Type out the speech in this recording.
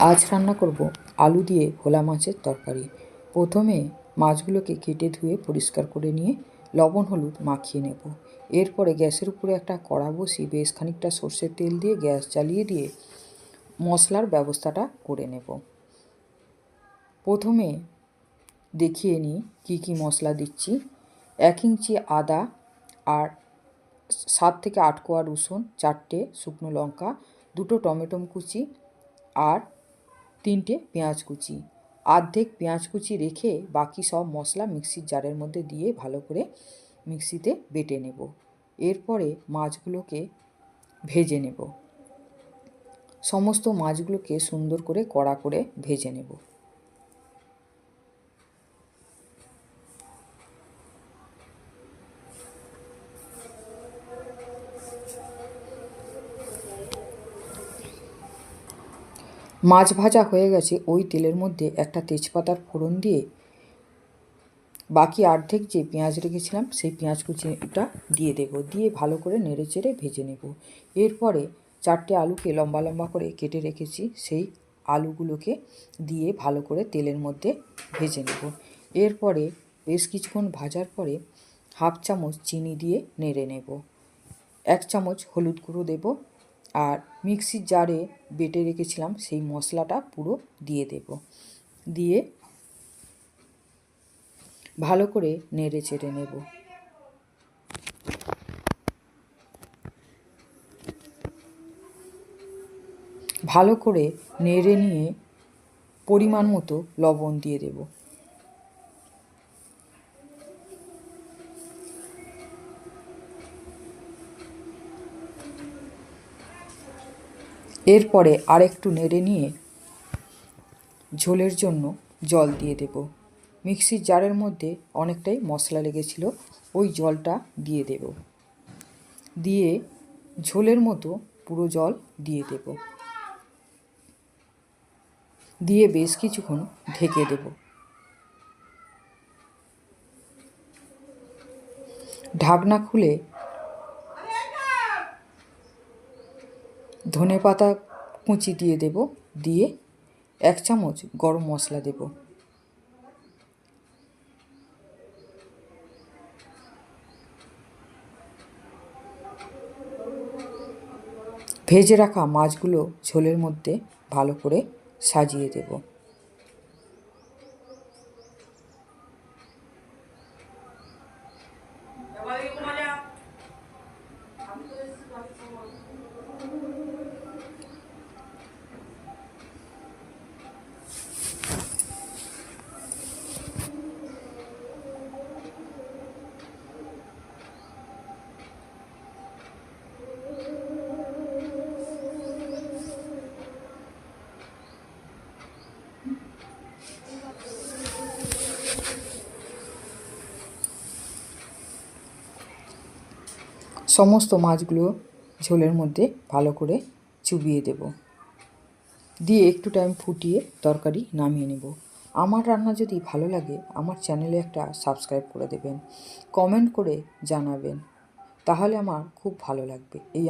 আজ রান্না করব আলু দিয়ে ভোলা মাছের তরকারি। প্রথমে মাছগুলোকে কেটে ধুয়ে পরিষ্কার করে নিয়ে লবণ হলুদ মাখিয়ে নেব। এরপরে গ্যাসের উপরে একটা কড়া বসিয়ে বেশ খানিকটা সর্ষের তেল দিয়ে গ্যাস জ্বালিয়ে দিয়ে মশলার ব্যবস্থাটা করে নেব। প্রথমে দেখিয়ে নিই কী কী মশলা দিচ্ছি। 1 ইঞ্চি আদা আর 7 থেকে 8 কোয়া রসুন, 4টে শুকনো লঙ্কা, 2টো টমেটো কুচি আর 3টে পেঁয়াজ কুচি। অর্ধেক পেঁয়াজ কুচি রেখে বাকি সব মশলা মিক্সির জারের মধ্যে দিয়ে ভালো করে মিক্সিতে বেটে নেব। এরপরে মাছগুলোকে ভেজে নেব। সমস্ত মাছগুলোকে সুন্দর করে কড়া করে ভেজে নেব। মাছ ভাজা হয়ে গেছে। ওই তেলের মধ্যে একটা তেজপাতার ফোড়ন দিয়ে বাকি অর্ধেক যে পেঁয়াজ রেখেছিলাম সেই পেঁয়াজ কুচিটা দিয়ে দেব। দিয়ে ভালো করে নেড়ে চেড়ে ভেজে নেব। এরপরে 4টে আলুকে লম্বা লম্বা করে কেটে রেখেছি, সেই আলুগুলোকে দিয়ে ভালো করে তেলের মধ্যে ভেজে নেব। এরপরে বেশ কিছুক্ষণ ভাজার পরে 1/2 চামচ চিনি দিয়ে নেড়ে নেব। 1 চামচ হলুদ গুঁড়ো দেব আর মিক্সির জারে বেটে রেখেছিলাম সেই মশলাটা পুরো দিয়ে দেব। দিয়ে ভালো করে নেড়ে চেড়ে নেব। ভালো করে নেড়ে নিয়ে পরিমাণ মতো লবণ দিয়ে দেব। এরপরে আরেকটু নেড়ে নিয়ে ঝোলের জন্য জল দিয়ে দেব। মিক্সির জারের মধ্যে অনেকটাই মশলা লেগেছিল, ওই জলটা দিয়ে দেব। দিয়ে ঝোলের মতো পুরো জল দিয়ে দেব। দিয়ে বেশ কিছুক্ষণ ঢেকে দেব। ঢাকনা খুলে ধনেপাতা কুচি দিয়ে দেব। দিয়ে 1 চামচ গরম মশলা দেব। ভেজে রাখা মাছগুলো ঝোলের মধ্যে ভালো করে সাজিয়ে দেব। সমস্ত মাছগুলো ঝোলের মধ্যে ভালো করে চুবিয়ে দেব। দিয়ে একটু টাইম ফুটিয়ে তরকারি নামিয়ে নেব। আমার রান্না যদি ভালো লাগে আমার চ্যানেলে একটা সাবস্ক্রাইব করে দেবেন, কমেন্ট করে জানাবেন, তাহলে আমার খুব ভালো লাগবে। এই